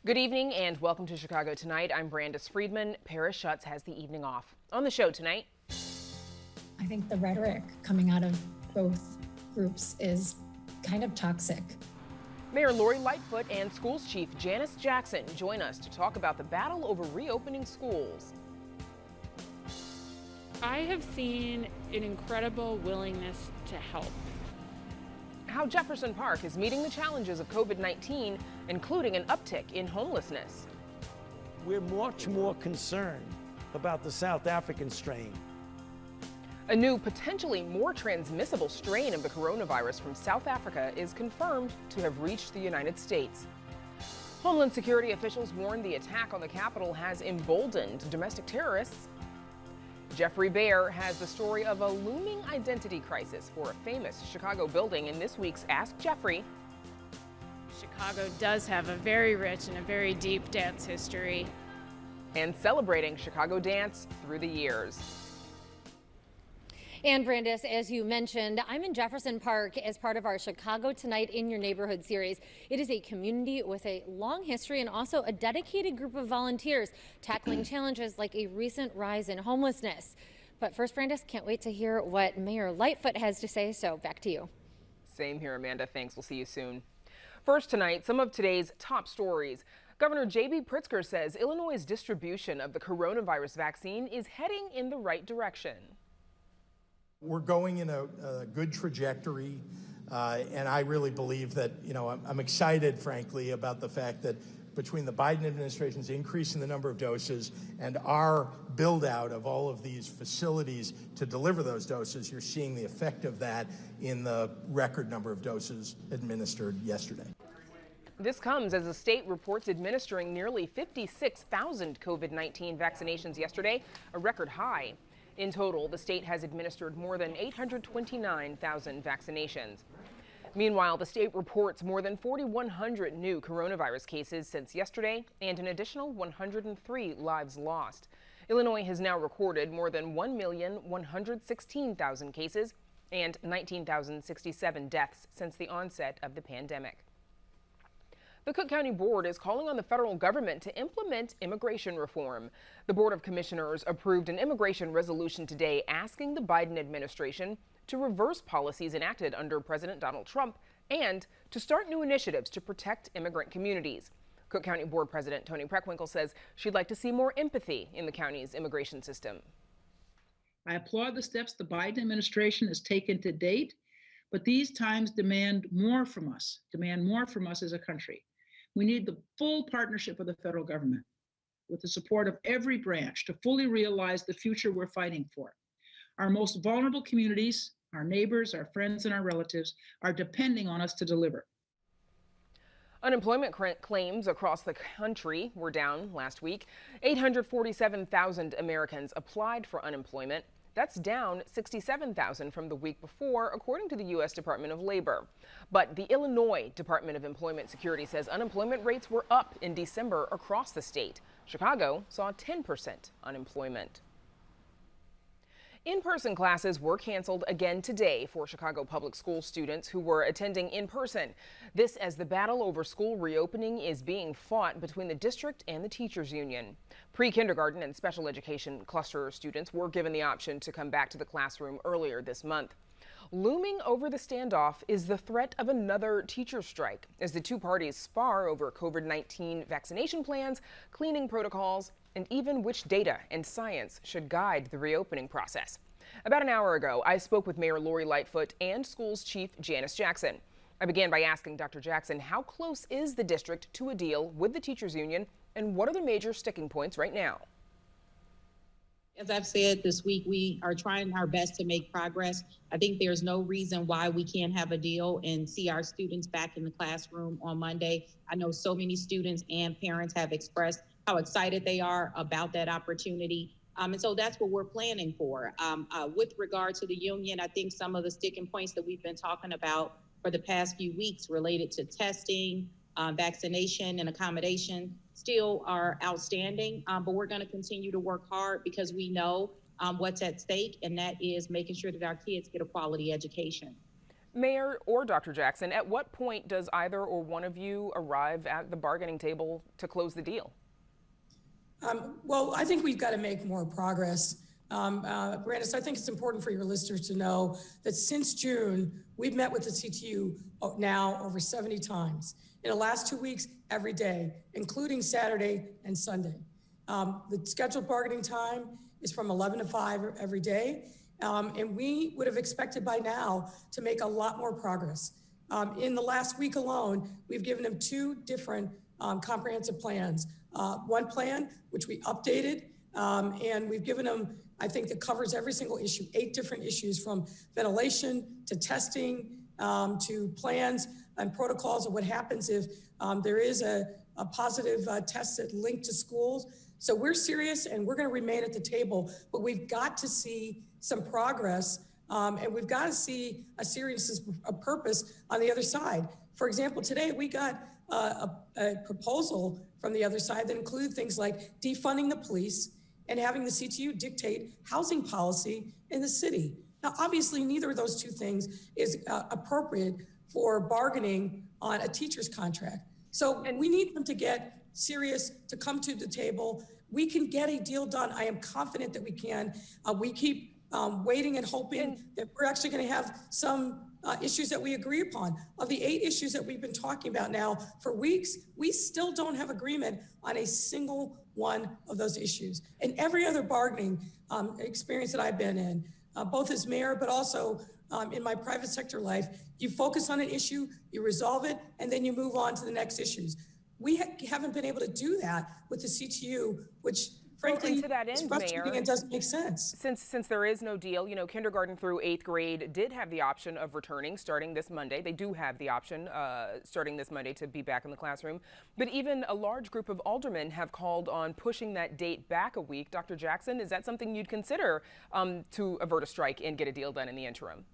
Good evening and welcome to Chicago Tonight. I'm Brandis Friedman. Paris Schutz has the evening off. On the show tonight, I think the rhetoric coming out of both groups is kind of toxic. Mayor Lori Lightfoot and Schools Chief Janice Jackson join us to talk about the battle over reopening schools. I have seen an incredible willingness to help. How Jefferson Park is meeting the challenges of COVID-19, including an uptick in homelessness. We're much more concerned about the South African strain. A new, potentially more transmissible strain of the coronavirus from South Africa is confirmed to have reached the United States. Homeland Security officials warn the attack on the Capitol has emboldened domestic terrorists. Jeffrey Bear has the story of a looming identity crisis for a famous Chicago building in this week's Ask Jeffrey. Chicago does have a very rich and a very deep dance history. And celebrating Chicago dance through the years. And Brandis, as you mentioned, I'm in Jefferson Park as part of our Chicago Tonight in Your Neighborhood series. It is a community with a long history and also a dedicated group of volunteers tackling challenges like a recent rise in homelessness. But first, Brandis, can't wait to hear what Mayor Lightfoot has to say, so back to you. Same here, Amanda. Thanks. We'll see you soon. First tonight, some of today's top stories. Governor J.B. Pritzker says Illinois' distribution of the coronavirus vaccine is heading in the right direction. We're going in a good trajectory, and I really believe that, I'm excited, frankly, about the fact that between the Biden administration's increase in the number of doses and our build out of all of these facilities to deliver those doses, you're seeing the effect of that in the record number of doses administered yesterday. This comes as the state reports administering nearly 56,000 COVID-19 vaccinations yesterday, a record high. In total, the state has administered more than 829,000 vaccinations. Meanwhile, the state reports more than 4,100 new coronavirus cases since yesterday and an additional 103 lives lost. Illinois has now recorded more than 1,116,000 cases and 19,067 deaths since the onset of the pandemic. The Cook County Board is calling on the federal government to implement immigration reform. The Board of Commissioners approved an immigration resolution today asking the Biden administration to reverse policies enacted under President Donald Trump and to start new initiatives to protect immigrant communities. Cook County Board President Toni Preckwinkle says she'd like to see more empathy in the county's immigration system. I applaud the steps the Biden administration has taken to date, but these times demand more from us as a country. We need the full partnership of the federal government with the support of every branch to fully realize the future we're fighting for. Our most vulnerable communities, our neighbors, our friends, and our relatives are depending on us to deliver. Unemployment claims across the country were down last week. 847,000 Americans applied for unemployment. That's down 67,000 from the week before, according to the U.S. Department of Labor. But the Illinois Department of Employment Security says unemployment rates were up in December across the state. Chicago saw 10% unemployment. In-person classes were canceled again today for Chicago public school students who were attending in person. This as the battle over school reopening is being fought between the district and the teachers union. Pre-kindergarten and special education cluster students were given the option to come back to the classroom earlier this month. Looming over the standoff is the threat of another teacher strike as the two parties spar over COVID-19 vaccination plans, cleaning protocols, and even which data and science should guide the reopening process. About an hour ago, I spoke with Mayor Lori Lightfoot and Schools Chief Janice Jackson. I began by asking Dr. Jackson, how close is the district to a deal with the teachers union, and what are the major sticking points right now? As I've said this week, we are trying our best to make progress. I think there's no reason why we can't have a deal and see our students back in the classroom on Monday. I know so many students and parents have expressed how excited they are about that opportunity. And so that's what we're planning for. With regard to the union, I think some of the sticking points that we've been talking about for the past few weeks related to testing, vaccination, and accommodation still are outstanding, but we're going to continue to work hard because we know what's at stake, and that is making sure that our kids get a quality education. Mayor or Dr. Jackson, at what point does either or one of you arrive at the bargaining table to close the deal? Well, I think we've got to make more progress. Brandis, I think it's important for your listeners to know that since June, we've met with the CTU now over 70 times. In the last 2 weeks, every day, including Saturday and Sunday. The scheduled bargaining time is from 11 to 5 every day. And we would have expected by now to make a lot more progress. In the last week alone, we've given them 2 different comprehensive plans. One plan, which we updated, and we've given them, I think, that covers every single issue, 8 different issues, from ventilation to testing to plans and protocols of what happens if there is a positive test that linked to schools. So we're serious and we're going to remain at the table, but we've got to see some progress and we've got to see a seriousness of purpose on the other side. For example, today we got a proposal from the other side that included things like defunding the police and having the CTU dictate housing policy in the city. Now, obviously, neither of those 2 things is appropriate for bargaining on a teacher's contract. So we need them to get serious, to come to the table. We can get a deal done. I am confident that we can. We keep waiting and hoping that we're actually going to have some issues that we agree upon. Of the 8 issues that we've been talking about now for weeks, we still don't have agreement on a single one of those issues. And every other bargaining experience that I've been in, both as mayor, but also in my private sector life, you focus on an issue, you resolve it, and then you move on to the next issues. We haven't been able to do that with the CTU, which frankly, to that end, is frustrating Mayor, and doesn't make sense. Since there is no deal, you know, kindergarten through 8th grade did have the option of returning starting this Monday. They do have the option starting this Monday to be back in the classroom. But even a large group of aldermen have called on pushing that date back a week. Dr. Jackson, is that something you'd consider to avert a strike and get a deal done in the interim?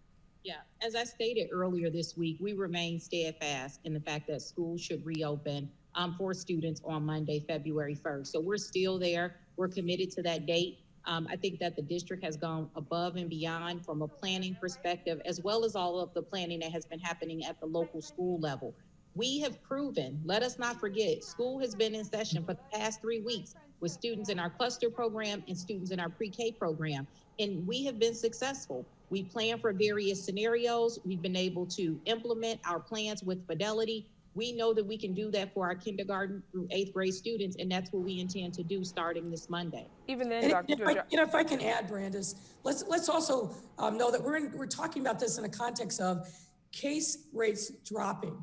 Yeah, as I stated earlier this week, we remain steadfast in the fact that schools should reopen for students on Monday, February 1st. So we're still there. We're committed to that date. I think that the district has gone above and beyond from a planning perspective, as well as all of the planning that has been happening at the local school level. We have proven, let us not forget, school has been in session for the past 3 weeks with students in our cluster program and students in our pre-K program, and we have been successful. We plan for various scenarios. We've been able to implement our plans with fidelity. We know that we can do that for our kindergarten through 8th grade students, and that's what we intend to do starting this Monday. Even then, Dr. If I can add, Brandis, let's also know that we're talking about this in the context of case rates dropping,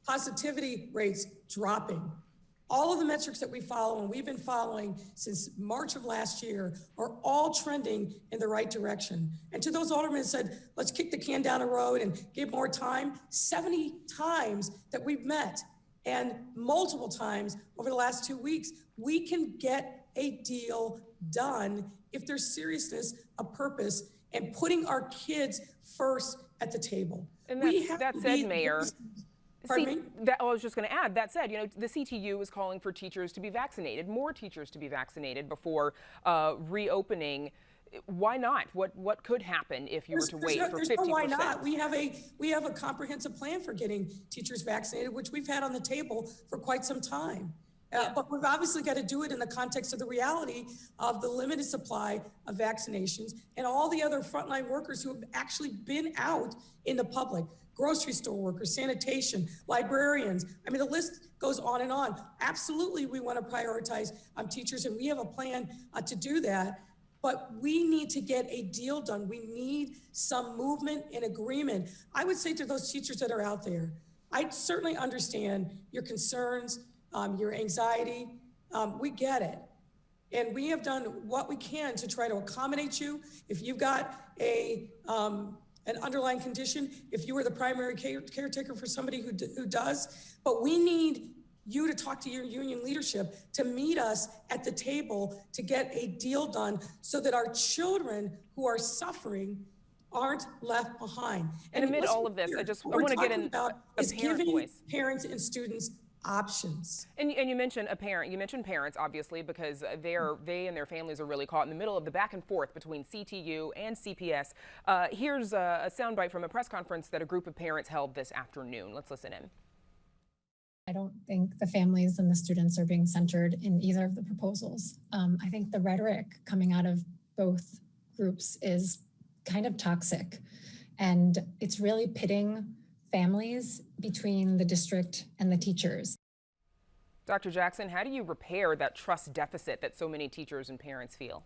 positivity rates dropping. All of the metrics that we follow and we've been following since March of last year are all trending in the right direction. And to those aldermen said, let's kick the can down the road and give more time, 70 times that we've met and multiple times over the last 2 weeks, we can get a deal done if there's seriousness, a purpose, and putting our kids first at the table. And that said, Mayor, Pardon me? I was just going to add, that said, you know, the CTU is calling for teachers to be vaccinated, more teachers to be vaccinated before reopening. Why not? What could happen if you were to wait for 50%? No, why not? We have a comprehensive plan for getting teachers vaccinated, which we've had on the table for quite some time. But we've obviously got to do it in the context of the reality of the limited supply of vaccinations and all the other frontline workers who have actually been out in the public. Grocery store workers, sanitation, librarians. I mean, the list goes on and on. Absolutely, we want to prioritize teachers, and we have a plan to do that. But we need to get a deal done. We need some movement and agreement. I would say to those teachers that are out there, I certainly understand your concerns, your anxiety. We get it. And we have done what we can to try to accommodate you. If you've got an underlying condition, if you were the primary caretaker for somebody who does, but we need you to talk to your union leadership to meet us at the table to get a deal done so that our children who are suffering aren't left behind. And amid all of this, I want to get in about a is parent giving voice. parents and students options. And you mentioned a parent. You mentioned parents, obviously, because they and their families are really caught in the middle of the back and forth between CTU and CPS. Here's a soundbite from a press conference that a group of parents held this afternoon. Let's listen in. I don't think the families and the students are being centered in either of the proposals. I think the rhetoric coming out of both groups is kind of toxic, and it's really pitting families between the district and the teachers. Dr. Jackson, how do you repair that trust deficit that so many teachers and parents feel?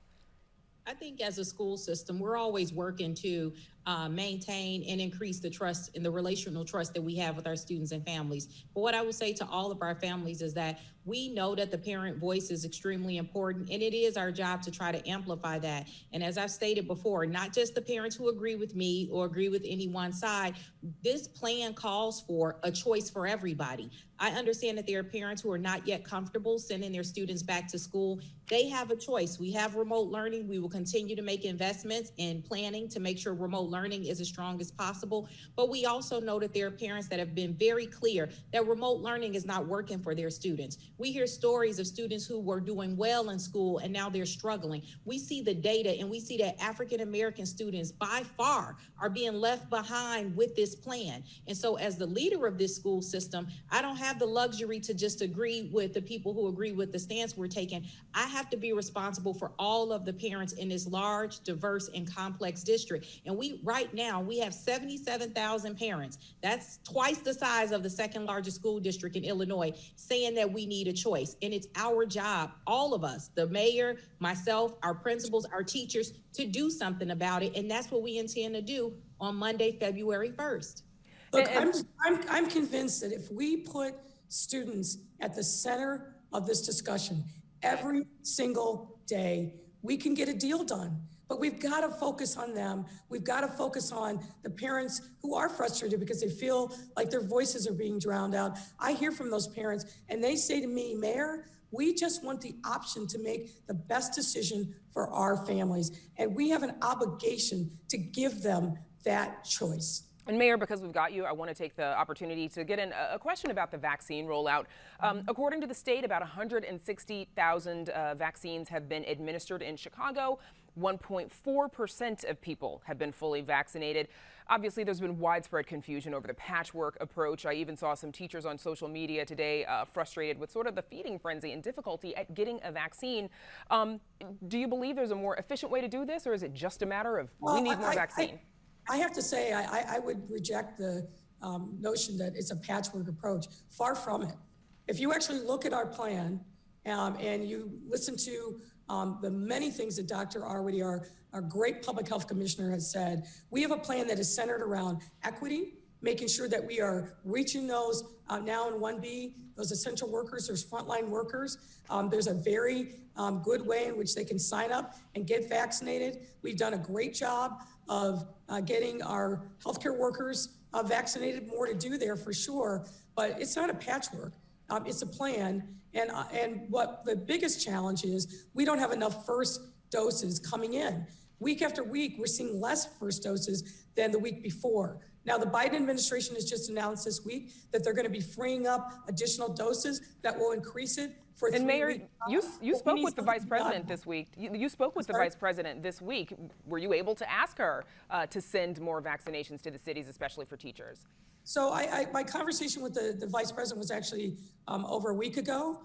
I think as a school system, we're always working to maintain and increase the trust and the relational trust that we have with our students and families. But what I would say to all of our families is that we know that the parent voice is extremely important, and it is our job to try to amplify that. And as I've stated before, not just the parents who agree with me or agree with any one side, this plan calls for a choice for everybody. I understand that there are parents who are not yet comfortable sending their students back to school. They have a choice. We have remote learning. We will continue to make investments in planning to make sure remote learning is as strong as possible. But we also know that there are parents that have been very clear that remote learning is not working for their students. We hear stories of students who were doing well in school and now they're struggling. We see the data and we see that African-American students by far are being left behind with this plan. And so as the leader of this school system, I don't have the luxury to just agree with the people who agree with the stance we're taking. I have to be responsible for all of the parents in this large, diverse, and complex district. And right now, we have 77,000 parents. That's twice the size of the second largest school district in Illinois, saying that we need a choice. And it's our job, all of us, the mayor, myself, our principals, our teachers, to do something about it. And that's what we intend to do on Monday, February 1st. Look, I'm convinced that if we put students at the center of this discussion every single day, we can get a deal done. But we've got to focus on them. We've got to focus on the parents who are frustrated because they feel like their voices are being drowned out. I hear from those parents and they say to me, Mayor, we just want the option to make the best decision for our families. And we have an obligation to give them that choice. And Mayor, because we've got you, I want to take the opportunity to get in a question about the vaccine rollout. According to the state, about 160,000 vaccines have been administered in Chicago. 1.4% of people have been fully vaccinated. Obviously, there's been widespread confusion over the patchwork approach. I even saw some teachers on social media today frustrated with sort of the feeding frenzy and difficulty at getting a vaccine. Do you believe there's a more efficient way to do this, or is it just a matter of we need more vaccine? I have to say, I would reject the notion that it's a patchwork approach. Far from it. If you actually look at our plan and you listen to the many things that Dr. Arwady, our great public health commissioner, has said, we have a plan that is centered around equity, making sure that we are reaching those now in 1B, those essential workers, those frontline workers. There's a very good way in which they can sign up and get vaccinated. We've done a great job of getting our healthcare workers vaccinated. More to do there for sure, but it's not a patchwork. It's a plan. And what the biggest challenge is, we don't have enough first doses coming in. Week after week, we're seeing less first doses than the week before. Now, the Biden administration has just announced this week that they're going to be freeing up additional doses that will increase it for 3 weeks. And Mayor, you spoke with the Vice President this week. You spoke with the Vice President this week. Were you able to ask her to send more vaccinations to the cities, especially for teachers? So my conversation with the Vice President was actually over a week ago.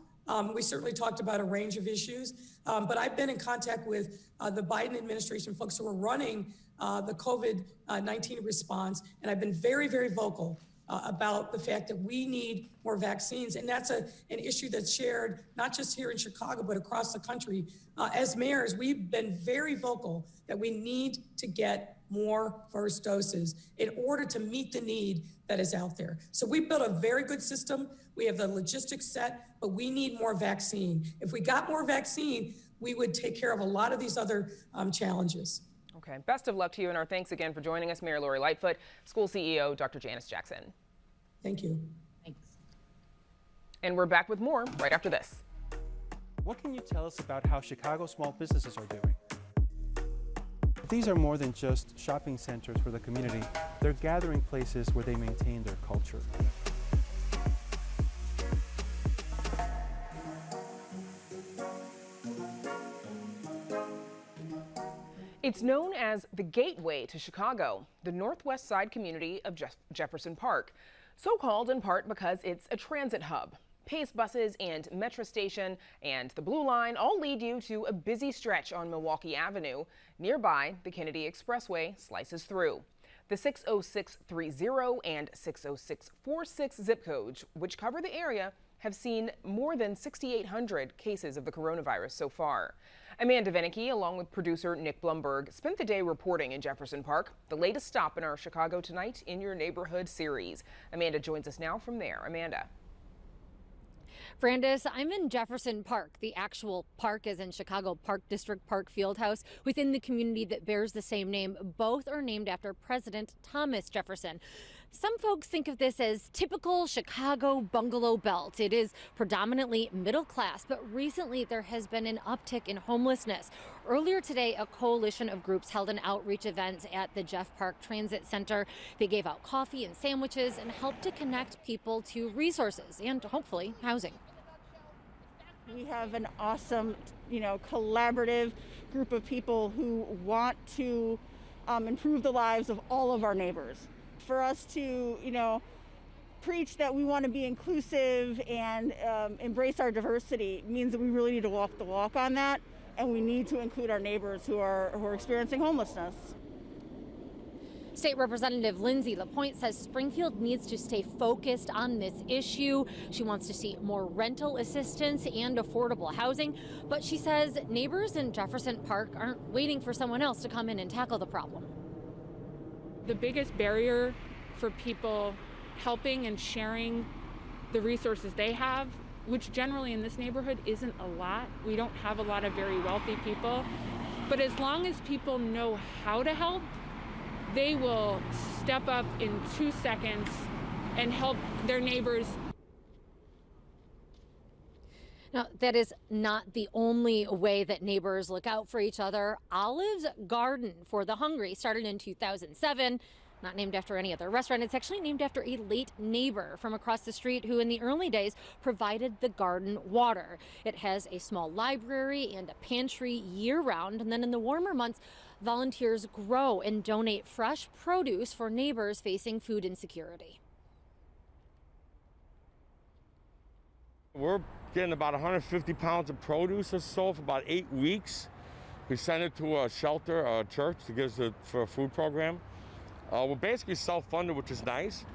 We certainly talked about a range of issues, but I've been in contact with the Biden administration folks who are running the COVID-19 response, and I've been very, very vocal about the fact that we need more vaccines, and that's an issue that's shared not just here in Chicago, but across the country. As mayors, we've been very vocal that we need to get more first doses in order to meet the need that is out there. So we built a very good system. We have the logistics set, but we need more vaccine. If we got more vaccine, we would take care of a lot of these other challenges. Okay, best of luck to you, and our thanks again for joining us, Mayor Lori Lightfoot, School CEO Dr. Janice Jackson. Thank you. Thanks. And we're back with more right after this. What can you tell us about how Chicago small businesses are doing? These are more than just shopping centers for the community. They're gathering places where they maintain their culture. It's known as the gateway to Chicago, the northwest side community of Jefferson Park, so called in part because it's a transit hub. Pace buses and Metro Station and the Blue Line all lead you to a busy stretch on Milwaukee Avenue. Nearby, the Kennedy Expressway slices through. The 60630 and 60646 zip codes, which cover the area, have seen more than 6,800 cases of the coronavirus so far. Amanda Venicky, along with producer Nick Blumberg, spent the day reporting in Jefferson Park, the latest stop in our Chicago Tonight in Your Neighborhood series. Amanda joins us now from there. Amanda. Brandis, I'm in Jefferson Park. The actual park is in Chicago Park District Park Fieldhouse within the community that bears the same name. Both are named after President Thomas Jefferson. Some folks think of this as typical Chicago bungalow belt. It is predominantly middle class, but recently there has been an uptick in homelessness. Earlier today, a coalition of groups held an outreach event at the Jeff Park Transit Center. They gave out coffee and sandwiches and helped to connect people to resources and hopefully housing. We have an awesome, collaborative group of people who want to improve the lives of all of our neighbors. For us to, preach that we want to be inclusive and embrace our diversity means that we really need to walk the walk on that, and we need to include our neighbors who are experiencing homelessness. State Representative Lindsay LaPointe says Springfield needs to stay focused on this issue. She wants to see more rental assistance and affordable housing, but she says neighbors in Jefferson Park aren't waiting for someone else to come in and tackle the problem. The biggest barrier for people helping and sharing the resources they have, which generally in this neighborhood isn't a lot. We don't have a lot of very wealthy people, but as long as people know how to help, they will step up in 2 seconds and help their neighbors. Now, that is not the only way that neighbors look out for each other. Olive's Garden for the Hungry started in 2007. Not named after any other restaurant. It's actually named after a late neighbor from across the street who in the early days provided the garden water. It has a small library and a pantry year-round, and then in the warmer months, volunteers grow and donate fresh produce for neighbors facing food insecurity. We're getting about 150 pounds of produce or so for about 8 weeks. We send it to a shelter, a church that gives it for a food program. We're basically self-funded, which is nice.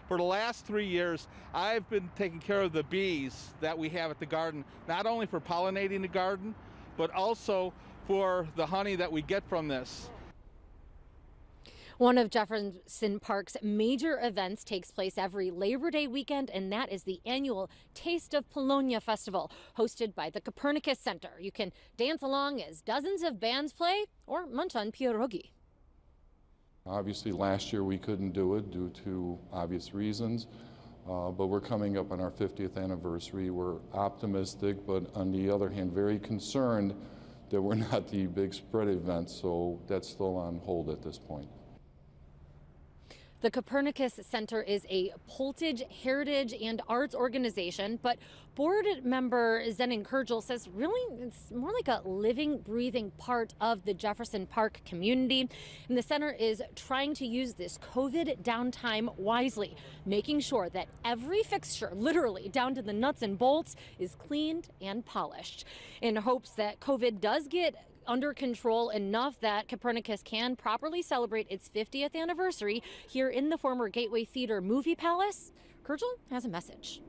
For the last 3 years, I've been taking care of the bees that we have at the garden, not only for pollinating the garden, but also for the honey that we get from this. One of Jefferson Park's major events takes place every Labor Day weekend, and that is the annual Taste of Polonia Festival, hosted by the Copernicus Center. You can dance along as dozens of bands play or munch on pierogi. Obviously, last year we couldn't do it due to obvious reasons, but we're coming up on our 50th anniversary. We're optimistic, but on the other hand, very concerned that we're not the big spread event, so that's still on hold at this point. The Copernicus Center is a Poltage heritage and arts organization, but board member Zenon Kurgel says really it's more like a living, breathing part of the Jefferson Park community. And the center is trying to use this COVID downtime wisely, making sure that every fixture, literally down to the nuts and bolts, is cleaned and polished in hopes that COVID does get under control enough that Copernicus can properly celebrate its 50th anniversary here in the former Gateway Theater Movie Palace. Kurgel has a message.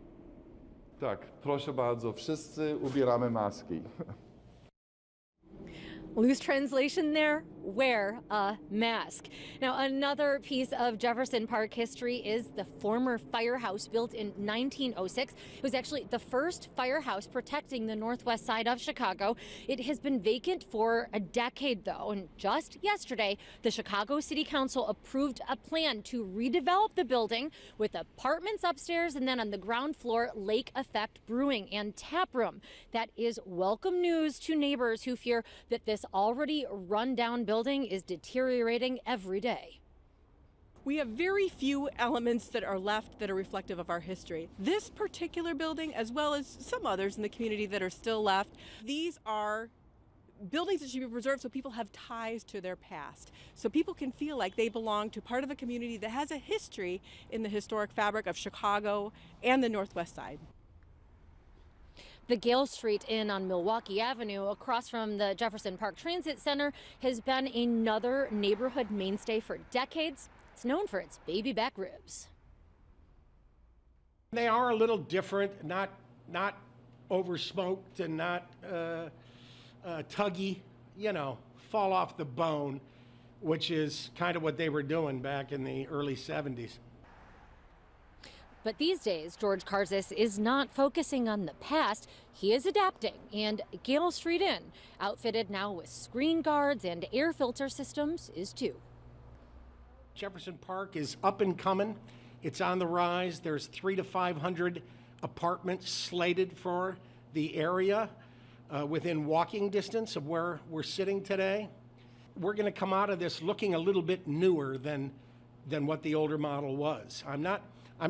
Tak, proszę bardzo, wszyscy ubieramy maski. Loose translation there, wear a mask. Now, another piece of Jefferson Park history is the former firehouse built in 1906. It was actually the first firehouse protecting the northwest side of Chicago. It has been vacant for a decade, though, and just yesterday, the Chicago City Council approved a plan to redevelop the building with apartments upstairs and then on the ground floor, lake effect brewing and tap room. That is welcome news to neighbors who fear that this already run-down building is deteriorating every day. We have very few elements that are left that are reflective of our history. This particular building, as well as some others in the community that are still left, these are buildings that should be preserved so people have ties to their past, so people can feel like they belong to part of a community that has a history in the historic fabric of Chicago and the Northwest Side. The Gale Street Inn on Milwaukee Avenue, across from the Jefferson Park Transit Center, has been another neighborhood mainstay for decades. It's known for its baby back ribs. They are a little different, not over-smoked and not tuggy, you know, fall off the bone, which is kind of what they were doing back in the early 70s. But these days, George Karzis is not focusing on the past. He is adapting, and Gale Street Inn, outfitted now with screen guards and air filter systems, is too. Jefferson Park is up and coming. It's on the rise. There's 300 to 500 apartments slated for the area within walking distance of where we're sitting today. We're going to come out of this looking a little bit newer than what the older model was. I'm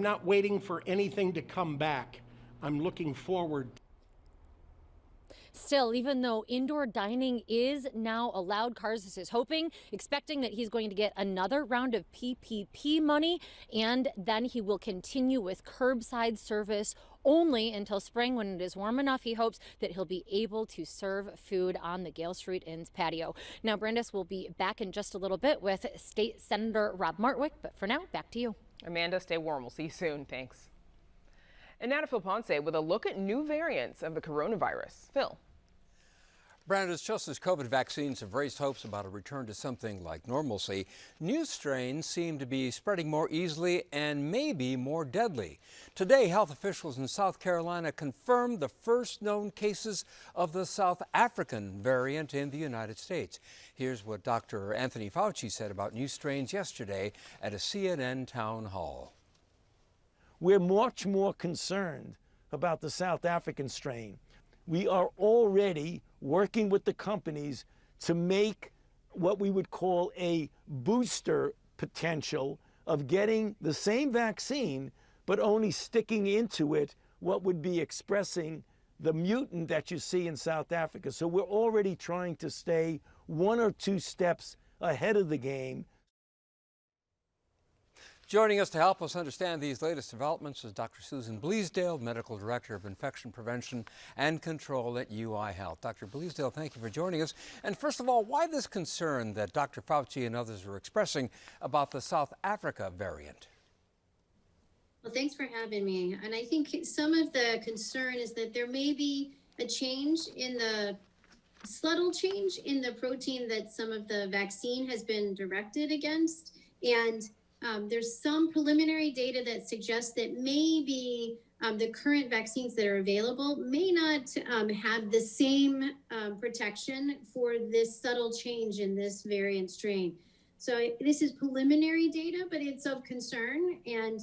not waiting for anything to come back. I'm looking forward. Still, even though indoor dining is now allowed, Karzis is expecting that he's going to get another round of PPP money, and then he will continue with curbside service only until spring, when it is warm enough. He hopes that he'll be able to serve food on the Gale Street Inn's patio. Now, Brandis will be back in just a little bit with State Senator Rob Martwick, but for now, back to you. Amanda, stay warm. We'll see you soon. Thanks. And now to Phil Ponce with a look at new variants of the coronavirus. Phil. Brandis, just as COVID vaccines have raised hopes about a return to something like normalcy, new strains seem to be spreading more easily and maybe more deadly. Today, health officials in South Carolina confirmed the first known cases of the South African variant in the United States. Here's what Dr. Anthony Fauci said about new strains yesterday at a CNN town hall. We're much more concerned about the South African strain. We are already working with the companies to make what we would call a booster potential of getting the same vaccine, but only sticking into it what would be expressing the mutant that you see in South Africa. So we're already trying to stay 1 or 2 steps ahead of the game. Joining us to help us understand these latest developments is Dr. Susan Bleasdale, Medical Director of Infection Prevention and Control at UI Health. Dr. Bleasdale, thank you for joining us. And first of all, why this concern that Dr. Fauci and others are expressing about the South Africa variant? Well, thanks for having me. And I think some of the concern is that there may be a subtle change in the protein that some of the vaccine has been directed against. And there's some preliminary data that suggests that maybe the current vaccines that are available may not have the same protection for this subtle change in this variant strain. So this is preliminary data, but it's of concern, and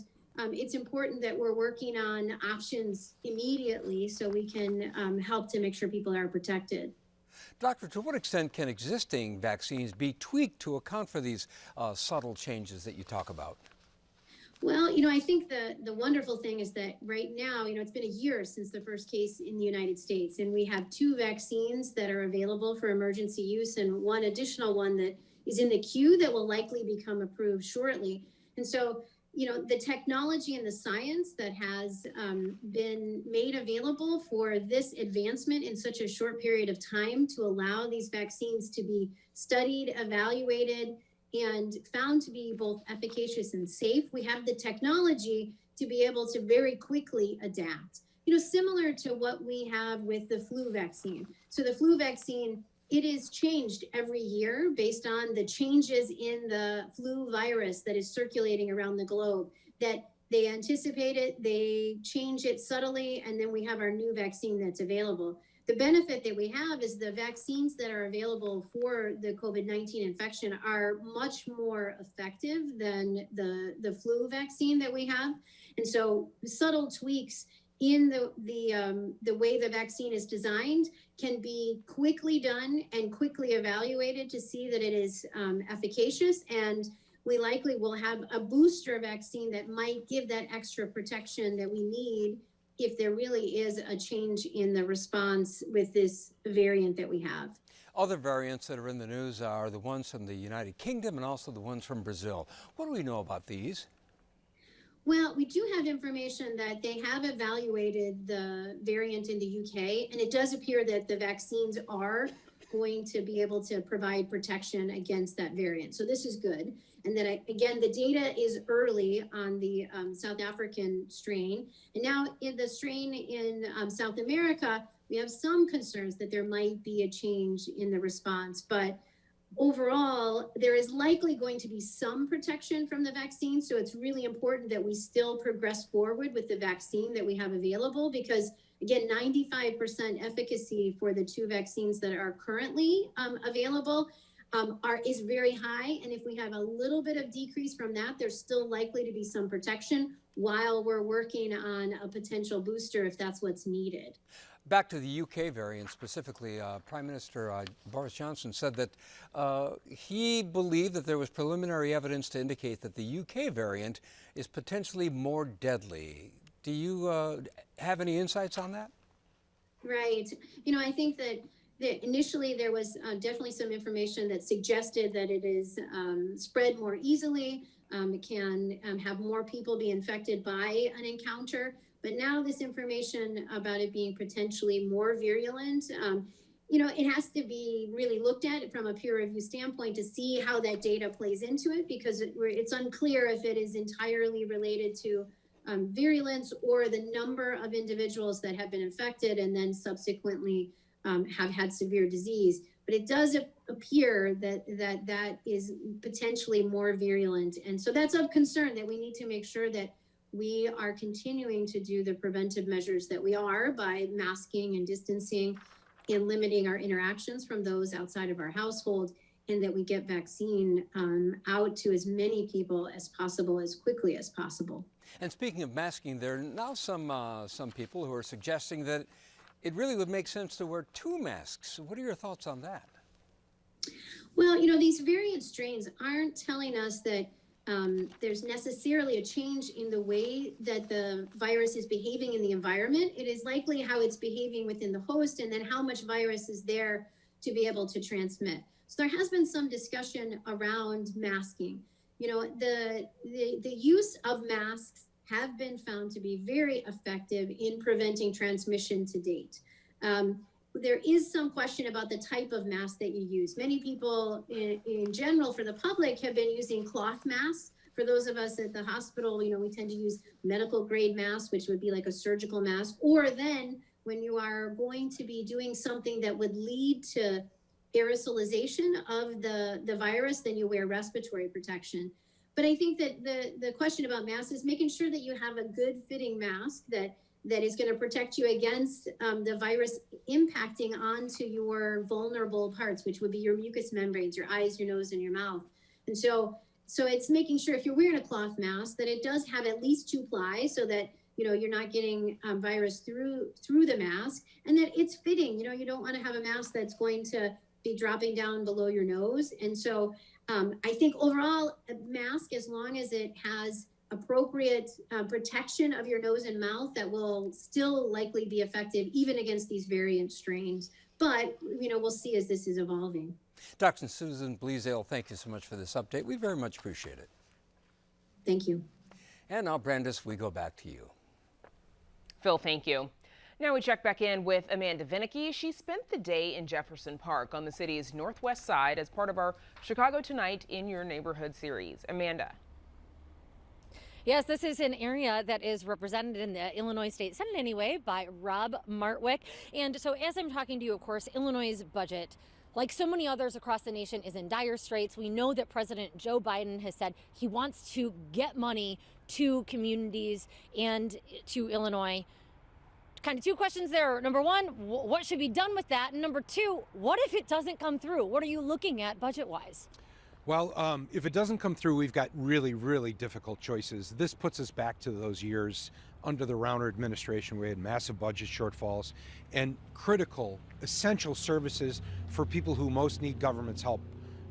it's important that we're working on options immediately so we can help to make sure people are protected. Doctor, to what extent can existing vaccines be tweaked to account for these subtle changes that you talk about? Well, I think the wonderful thing is that right now, it's been a year since the first case in the United States, and we have 2 vaccines that are available for emergency use and one additional one that is in the queue that will likely become approved shortly. And so, the technology and the science that has been made available for this advancement in such a short period of time to allow these vaccines to be studied, evaluated, and found to be both efficacious and safe, we have the technology to be able to very quickly adapt. Similar to what we have with the flu vaccine. So the flu vaccine, it is changed every year based on the changes in the flu virus that is circulating around the globe, that they anticipate it, they change it subtly, and then we have our new vaccine that's available. The benefit that we have is the vaccines that are available for the COVID-19 infection are much more effective than the flu vaccine that we have. And so subtle tweaks in the way the vaccine is designed can be quickly done and quickly evaluated to see that it is efficacious, and we likely will have a booster vaccine that might give that extra protection that we need if there really is a change in the response with this variant that we have. Other variants that are in the news are the ones from the United Kingdom and also the ones from Brazil. What do we know about these? Well, we do have information that they have evaluated the variant in the UK, and it does appear that the vaccines are going to be able to provide protection against that variant. So this is good. And then again, the data is early on the South African strain. And now in the strain in South America, we have some concerns that there might be a change in the response. But overall, there is likely going to be some protection from the vaccine. So it's really important that we still progress forward with the vaccine that we have available, because again, 95% efficacy for the 2 vaccines that are currently available is very high. And if we have a little bit of decrease from that, there's still likely to be some protection while we're working on a potential booster if that's what's needed. Back to the UK variant specifically, Prime Minister Boris Johnson said that he believed that there was preliminary evidence to indicate that the UK variant is potentially more deadly. Do you have any insights on that? Right. You know, I think that initially there was definitely some information that suggested that it is spread more easily. It can have more people be infected by an encounter. But now this information about it being potentially more virulent, you know, it has to be really looked at from a peer review standpoint to see how that data plays into it, because it's unclear if it is entirely related to virulence or the number of individuals that have been infected and then subsequently have had severe disease. But it does appear that is potentially more virulent. And so that's of concern, that we need to make sure that we are continuing to do the preventive measures that we are by masking and distancing and limiting our interactions from those outside of our household, and that we get vaccine out to as many people as possible, as quickly as possible. And speaking of masking, there are now some people who are suggesting that it really would make sense to wear 2 masks. What are your thoughts on that? Well, you know, these variant strains aren't telling us that there's necessarily a change in the way that the virus is behaving in the environment. It is likely how it's behaving within the host, and then how much virus is there to be able to transmit. So there has been some discussion around masking. You know, the use of masks have been found to be very effective in preventing transmission to date. There is some question about the type of mask that you use. Many people in general, for the public, have been using cloth masks. For those of us at the hospital, you know, we tend to use medical grade masks, which would be like a surgical mask. Or then when you are going to be doing something that would lead to aerosolization of the virus, then you wear respiratory protection. But I think that the question about masks is making sure that you have a good fitting mask that is going to protect you against the virus impacting onto your vulnerable parts, which would be your mucous membranes, your eyes, your nose, and your mouth. And so it's making sure if you're wearing a cloth mask that it does have at least 2 ply, so that, you know, you're not getting virus through the mask, and that it's fitting. You know, you don't want to have a mask that's going to be dropping down below your nose. And so I think overall, a mask, as long as it has appropriate protection of your nose and mouth, that will still likely be effective even against these variant strains. But, you know, we'll see as this is evolving. Dr. Susan Bleasdale, thank you so much for this update. We very much appreciate it. Thank you. And now, Brandis, we go back to you. Phil, thank you. Now we check back in with Amanda Vinicky. She spent the day in Jefferson Park on the city's northwest side as part of our Chicago Tonight in Your Neighborhood series. Amanda. Yes, this is an area that is represented in the Illinois State Senate anyway by Rob Martwick. And so as I'm talking to you, of course, Illinois' budget, like so many others across the nation, is in dire straits. We know that President Joe Biden has said he wants to get money to communities and to Illinois. Kind of 2 questions there. Number 1, what should be done with that? And number 2, what if it doesn't come through? What are you looking at budget-wise? Well, if it doesn't come through, we've got really, really difficult choices. This puts us back to those years under the Rauner administration where we had massive budget shortfalls and critical, essential services for people who most need government's help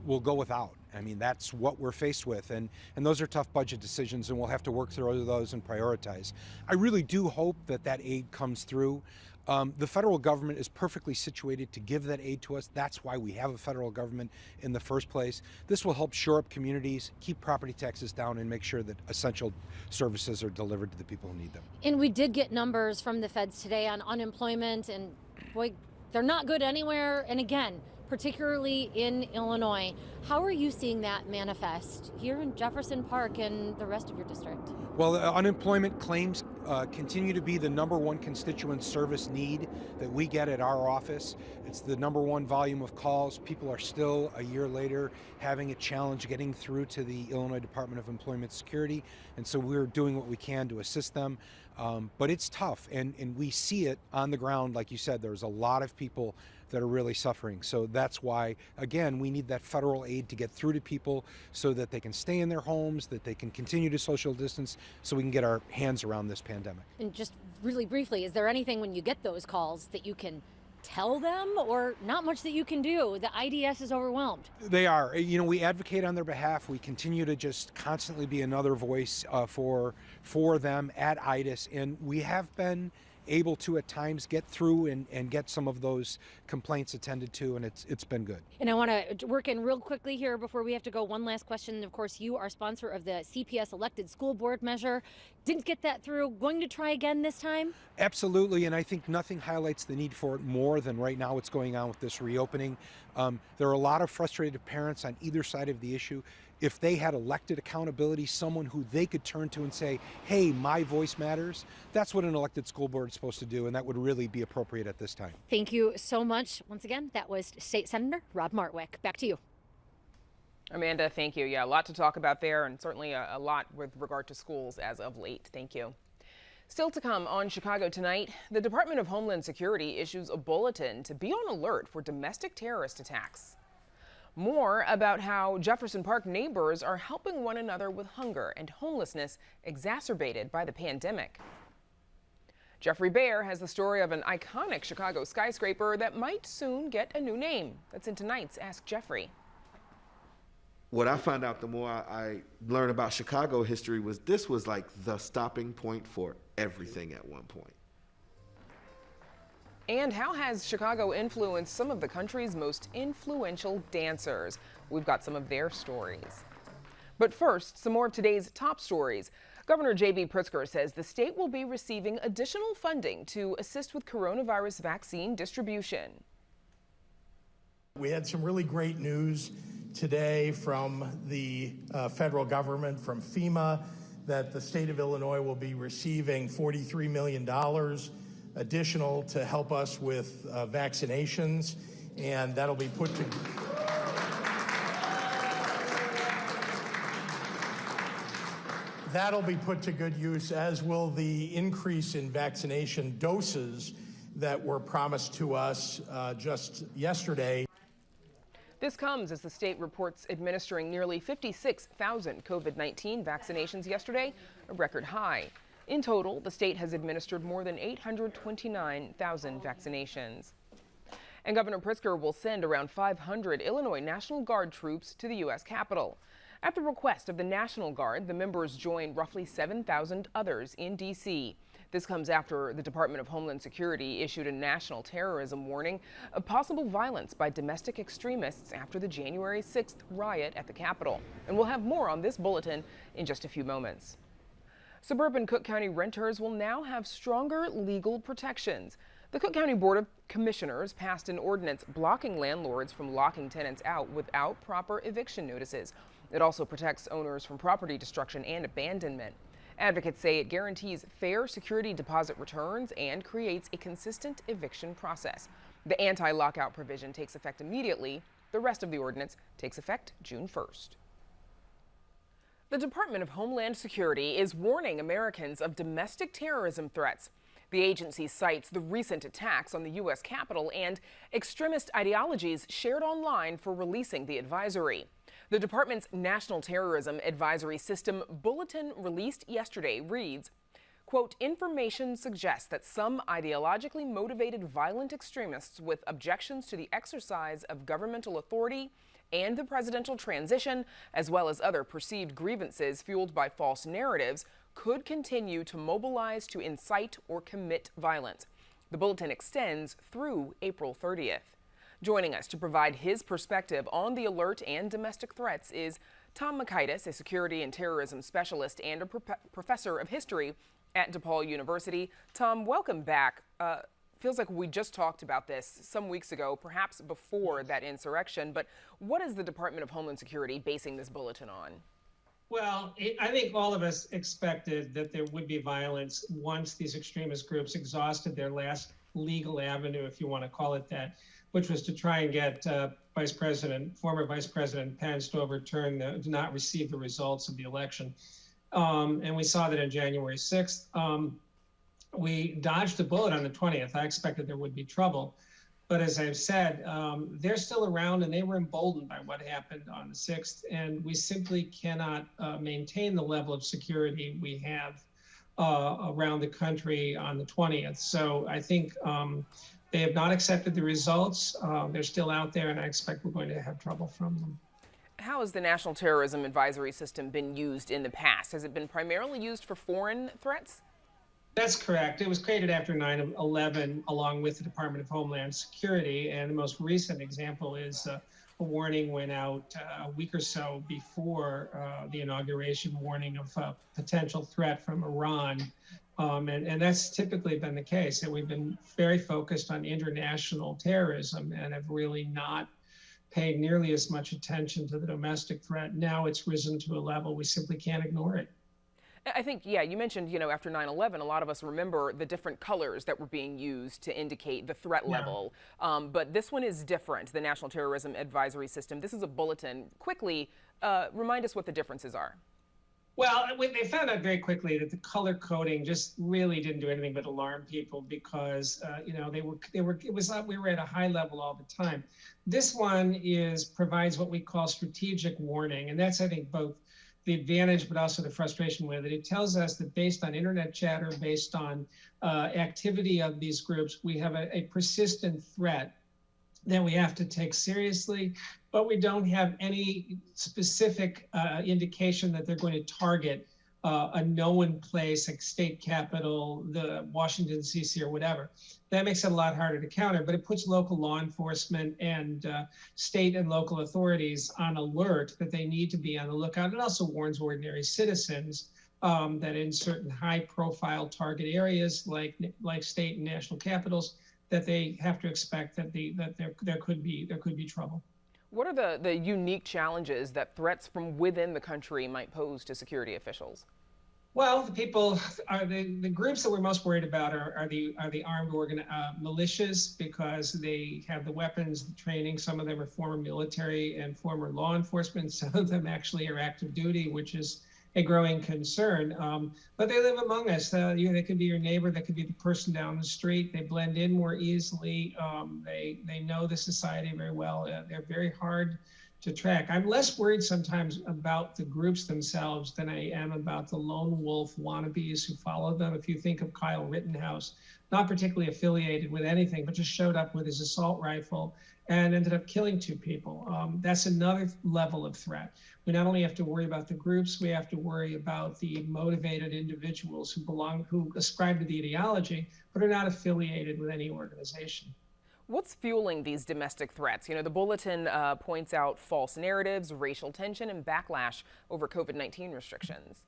will go without. I mean, that's what we're faced with. And those are tough budget decisions, and we'll have to work through those and prioritize. I really do hope that that aid comes through. The federal government is perfectly situated to give that aid to us. That's why we have a federal government in the first place. This will help shore up communities, keep property taxes down, and make sure that essential services are delivered to the people who need them. And we did get numbers from the feds today on unemployment, and boy, they're not good anywhere. And again, particularly in Illinois. How are you seeing that manifest here in Jefferson Park and the rest of your district? Well, unemployment claims continue to be the #1 constituent service need that we get at our office. It's the #1 volume of calls. People are still, a year later, having a challenge getting through to the Illinois Department of Employment Security, and so we're doing what we can to assist them. But it's tough, and we see it on the ground. Like you said, there's a lot of people that are really suffering. So that's why, again, we need that federal aid to get through to people so that they can stay in their homes, that they can continue to social distance, so we can get our hands around this pandemic. And just really briefly, is there anything when you get those calls that you can tell them, or not much that you can do? The IDS is overwhelmed. They are. You know, we advocate on their behalf. We continue to just constantly be another voice for them at IDIS, and we have been able to at times get through and get some of those complaints attended to, and it's been good. And I want to work in real quickly here before we have to go. One last question. Of course, you are sponsor of the CPS elected school board measure. Didn't get that through. Going to try again this time? Absolutely, and I think nothing highlights the need for it more than right now what's going on with this reopening. There are a lot of frustrated parents on either side of the issue. If they had elected accountability, someone who they could turn to and say, hey, my voice matters, that's what an elected school board is supposed to do, and that would really be appropriate at this time. Thank you so much. Once again, that was State Senator Rob Martwick. Back to you. Amanda, thank you. Yeah, a lot to talk about there, and certainly a lot with regard to schools as of late. Thank you. Still to come on Chicago Tonight, the Department of Homeland Security issues a bulletin to be on alert for domestic terrorist attacks. More about how Jefferson Park neighbors are helping one another with hunger and homelessness exacerbated by the pandemic. Jeffrey Baer has the story of an iconic Chicago skyscraper that might soon get a new name. That's in tonight's Ask Jeffrey. What I found out the more I learned about Chicago history was this was like the stopping point for everything at one point. And how has Chicago influenced some of the country's most influential dancers? We've got some of their stories. But first, some more of today's top stories. Governor J.B. Pritzker says the state will be receiving additional funding to assist with coronavirus vaccine distribution. We had some really great news today from the federal government, from FEMA, that the state of Illinois will be receiving $43 million additional to help us with vaccinations, and that'll be put to good use, as will the increase in vaccination doses that were promised to us just yesterday. This comes as the state reports administering nearly 56,000 COVID-19 vaccinations yesterday, a record high. In total, the state has administered more than 829,000 vaccinations. And Governor Pritzker will send around 500 Illinois National Guard troops to the U.S. Capitol. At the request of the National Guard, the members join roughly 7,000 others in D.C. This comes after the Department of Homeland Security issued a national terrorism warning of possible violence by domestic extremists after the January 6th riot at the Capitol. And we'll have more on this bulletin in just a few moments. Suburban Cook County renters will now have stronger legal protections. The Cook County Board of Commissioners passed an ordinance blocking landlords from locking tenants out without proper eviction notices. It also protects owners from property destruction and abandonment. Advocates say it guarantees fair security deposit returns and creates a consistent eviction process. The anti-lockout provision takes effect immediately. The rest of the ordinance takes effect June 1st. The Department of Homeland Security is warning Americans of domestic terrorism threats. The agency cites the recent attacks on the U.S. Capitol and extremist ideologies shared online for releasing the advisory. The department's National Terrorism Advisory System bulletin released yesterday reads, quote, information suggests that some ideologically motivated violent extremists with objections to the exercise of governmental authority and the presidential transition, as well as other perceived grievances fueled by false narratives, could continue to mobilize to incite or commit violence. The bulletin extends through April 30th. Joining us to provide his perspective on the alert and domestic threats is Tom Makaitis, a security and terrorism specialist and a professor of history at DePaul University. Tom, welcome back. Feels like we just talked about this some weeks ago, perhaps before that insurrection, but what is the Department of Homeland Security basing this bulletin on? Well, I think all of us expected that there would be violence once these extremist groups exhausted their last legal avenue, if you want to call it that, which was to try and get former Vice President Pence to to not receive the results of the election. And we saw that on January 6th. We dodged a bullet on the 20th. I expected there would be trouble. But as I've said, they're still around and they were emboldened by what happened on the 6th. And we simply cannot maintain the level of security we have around the country on the 20th. So I think they have not accepted the results. They're still out there, and I expect we're going to have trouble from them. How has the National Terrorism Advisory System been used in the past? Has it been primarily used for foreign threats? That's correct. It was created after 9/11 along with the Department of Homeland Security. And the most recent example is a warning went out a week or so before the inauguration, warning of a potential threat from Iran. And that's typically been the case. And we've been very focused on international terrorism and have really not paid nearly as much attention to the domestic threat. Now it's risen to a level we simply can't ignore it. I think, yeah, you mentioned, after 9/11, a lot of us remember the different colors that were being used to indicate the threat level. But this one is different, the National Terrorism Advisory System. This is a bulletin. Quickly, remind us what the differences are. Well, they found out very quickly that the color coding just really didn't do anything but alarm people because, we were at a high level all the time. This one provides what we call strategic warning. And that's, I think, both the advantage, but also the frustration with it. It tells us that based on internet chatter, based on activity of these groups, we have a persistent threat that we have to take seriously, but we don't have any specific indication that they're going to target a known place like state capitol, the Washington, D.C. or whatever. That makes it a lot harder to counter, but it puts local law enforcement and state and local authorities on alert that they need to be on the lookout. It also warns ordinary citizens that in certain high-profile target areas like state and national capitals, that they have to expect that there could be trouble. What are the unique challenges that threats from within the country might pose to security officials? Well, the groups that we're most worried about are the armed militias because they have the weapons, the training. Some of them are former military and former law enforcement. Some of them actually are active duty, which is a growing concern. But they live among us. They could be your neighbor. They could be the person down the street. They blend in more easily. They know the society very well. They're very hard to track. I'm less worried sometimes about the groups themselves than I am about the lone wolf wannabes who follow them. If you think of Kyle Rittenhouse, not particularly affiliated with anything, but just showed up with his assault rifle and ended up killing 2 people. That's another level of threat. We not only have to worry about the groups, we have to worry about the motivated individuals who ascribe to the ideology, but are not affiliated with any organization. What's fueling these domestic threats? The bulletin points out false narratives, racial tension, and backlash over COVID-19 restrictions.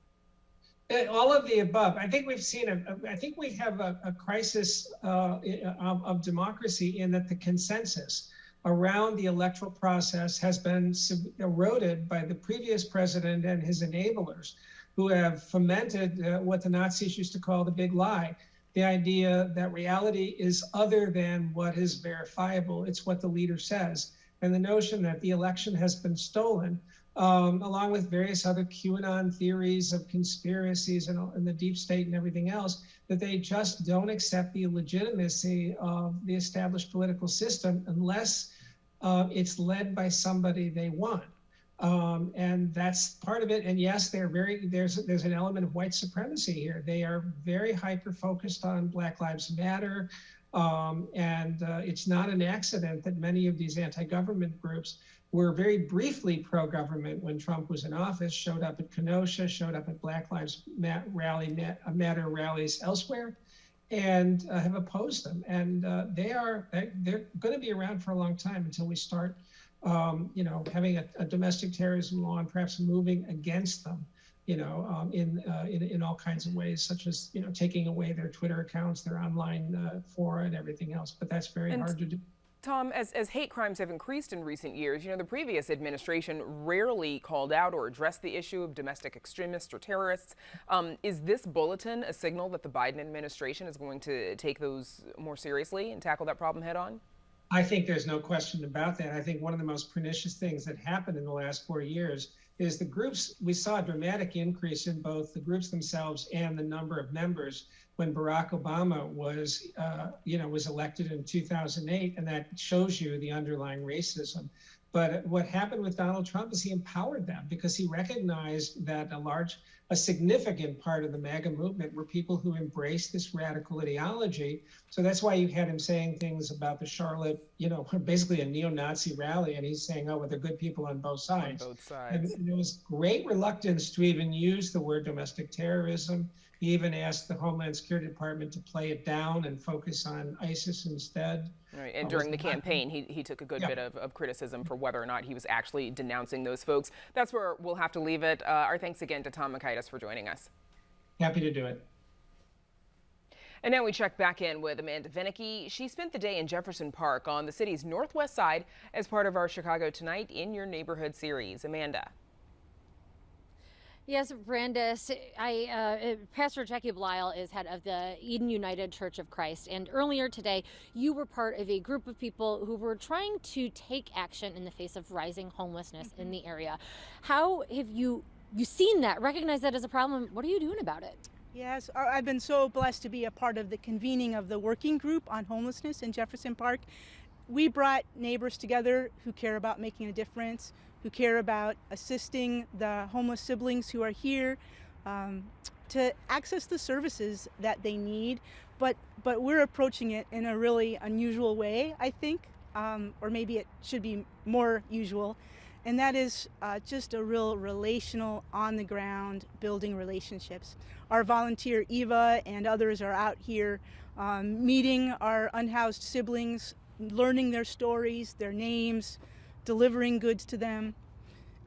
All of the above. I think we have a crisis of democracy in that the consensus around the electoral process has been eroded by the previous president and his enablers who have fomented what the Nazis used to call the big lie. The idea that reality is other than what is verifiable. It's what the leader says. And the notion that the election has been stolen, along with various other QAnon theories of conspiracies and the deep state and everything else, that they just don't accept the legitimacy of the established political system unless it's led by somebody they want. And that's part of it. And yes, there's an element of white supremacy here. They are very hyper-focused on Black Lives Matter. And it's not an accident that many of these anti-government groups were very briefly pro-government when Trump was in office, showed up at Kenosha, showed up at Black Lives Matter rallies elsewhere. and have opposed them. And they're going to be around for a long time until we start, having a domestic terrorism law and perhaps moving against them, in all kinds of ways, such as, taking away their Twitter accounts, their online fora and everything else. But that's very hard to do. Tom, as hate crimes have increased in recent years, the previous administration rarely called out or addressed the issue of domestic extremists or terrorists. Is this bulletin a signal that the Biden administration is going to take those more seriously and tackle that problem head on? I think there's no question about that. I think one of the most pernicious things that happened in the last 4 years is the groups. We saw a dramatic increase in both the groups themselves and the number of members when Barack Obama was elected in 2008, and that shows you the underlying racism. But what happened with Donald Trump is he empowered them because he recognized that a significant part of the MAGA movement were people who embraced this radical ideology. So that's why you had him saying things about the Charlotte, basically a neo-Nazi rally, and he's saying, oh, well, they're good people on both sides. On both sides. And there was great reluctance to even use the word domestic terrorism. He even asked the Homeland Security Department to play it down and focus on ISIS instead. Right. And during the campaign, he took a good bit of criticism for whether or not he was actually denouncing those folks. That's where we'll have to leave it. Our thanks again to Tom Makaitis for joining us. Happy to do it. And now we check back in with Amanda Vinicky. She spent the day in Jefferson Park on the city's northwest side as part of our Chicago Tonight in Your Neighborhood series. Amanda. Yes, Brandis, Pastor Jackie Belisle is head of the Eden United Church of Christ. And earlier today, you were part of a group of people who were trying to take action in the face of rising homelessness in the area. How have you seen that, recognized that as a problem? What are you doing about it? Yes, I've been so blessed to be a part of the convening of the working group on homelessness in Jefferson Park. We brought neighbors together who care about making a difference, who care about assisting the homeless siblings who are here to access the services that they need. But we're approaching it in a really unusual way, I think, or maybe it should be more usual. And that is just a real relational, on-the-ground, building relationships. Our volunteer Eva and others are out here meeting our unhoused siblings, learning their stories, their names, delivering goods to them.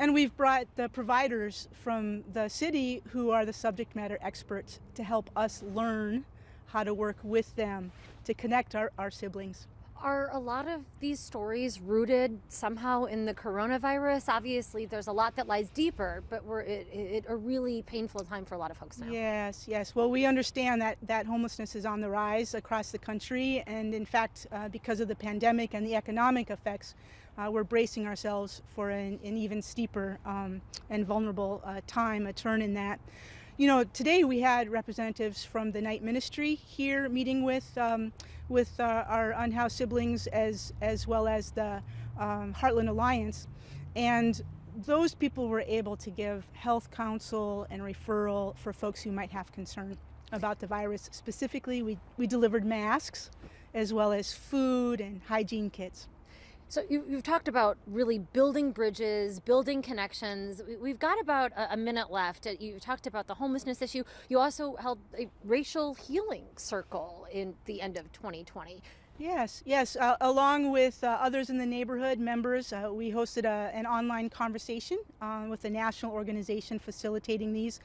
And we've brought the providers from the city who are the subject matter experts to help us learn how to work with them to connect our siblings. Are a lot of these stories rooted somehow in the coronavirus? Obviously, there's a lot that lies deeper, but we're at a really painful time for a lot of folks now. Yes. Well, we understand that homelessness is on the rise across the country. And in fact, because of the pandemic and the economic effects, we're bracing ourselves for an even steeper and vulnerable time, a turn in that. Today we had representatives from the night ministry here meeting with our unhoused siblings as well as the Heartland Alliance, and those people were able to give health counsel and referral for folks who might have concern about the virus. Specifically, we delivered masks as well as food and hygiene kits. So you've talked about really building bridges, building connections. We've got about a minute left. You talked about the homelessness issue. You also held a racial healing circle in the end of 2020. Yes. Along with others in the neighborhood, members, we hosted an online conversation with a national organization facilitating these.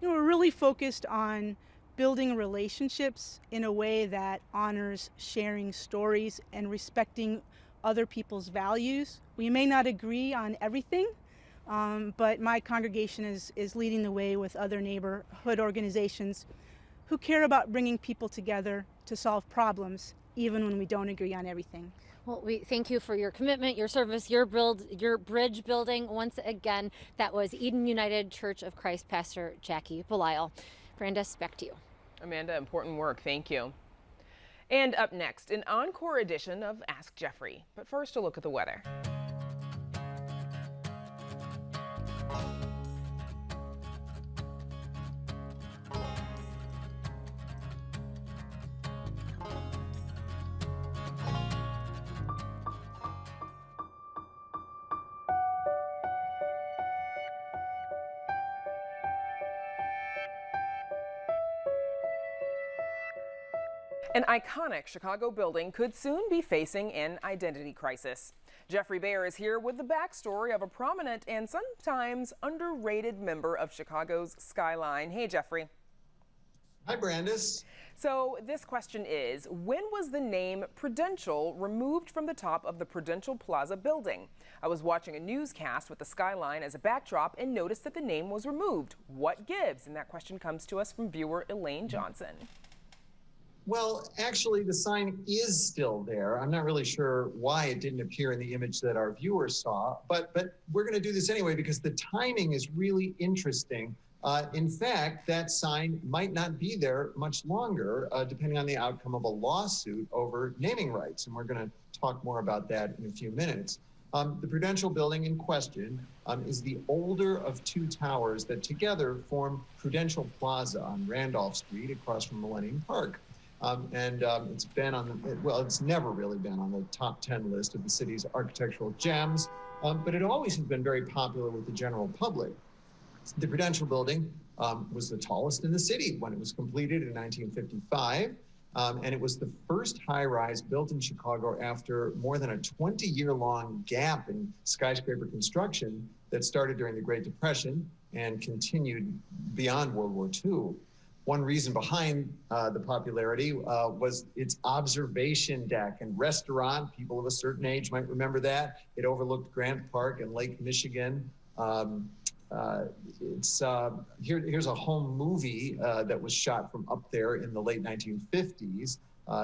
We're really focused on building relationships in a way that honors sharing stories and respecting other people's values. We may not agree on everything, but my congregation is leading the way with other neighborhood organizations who care about bringing people together to solve problems, even when we don't agree on everything. Well, we thank you for your commitment, your service, your bridge building. Once again, that was Eden United Church of Christ Pastor Jackie Belisle. Brandis, back to you. Amanda, important work. Thank you. And up next, an encore edition of Ask Jeffrey. But first, a look at the weather. An iconic Chicago building could soon be facing an identity crisis. Jeffrey Baer is here with the backstory of a prominent and sometimes underrated member of Chicago's skyline. Hey, Jeffrey. Hi, Brandis. So this question is, when was the name Prudential removed from the top of the Prudential Plaza building? I was watching a newscast with the skyline as a backdrop and noticed that the name was removed. What gives? And that question comes to us from viewer Elaine Johnson. Well, actually, the sign is still there. I'm not really sure why it didn't appear in the image that our viewers saw, but we're going to do this anyway because the timing is really interesting. In fact, that sign might not be there much longer, depending on the outcome of a lawsuit over naming rights. And we're going to talk more about that in a few minutes. The Prudential building in question is the older of two towers that together form Prudential Plaza on Randolph Street across from Millennium Park. It's been on the, well, it's never really been on the top 10 list of the city's architectural gems, but it always has been very popular with the general public. The Prudential building was the tallest in the city when it was completed in 1955, and it was the first high-rise built in Chicago after more than a 20-year-long gap in skyscraper construction that started during the Great Depression and continued beyond World War II. One reason behind the popularity was its observation deck and restaurant. People of a certain age might remember that. It overlooked Grant Park and Lake Michigan. Here's a home movie that was shot from up there in the late 1950s.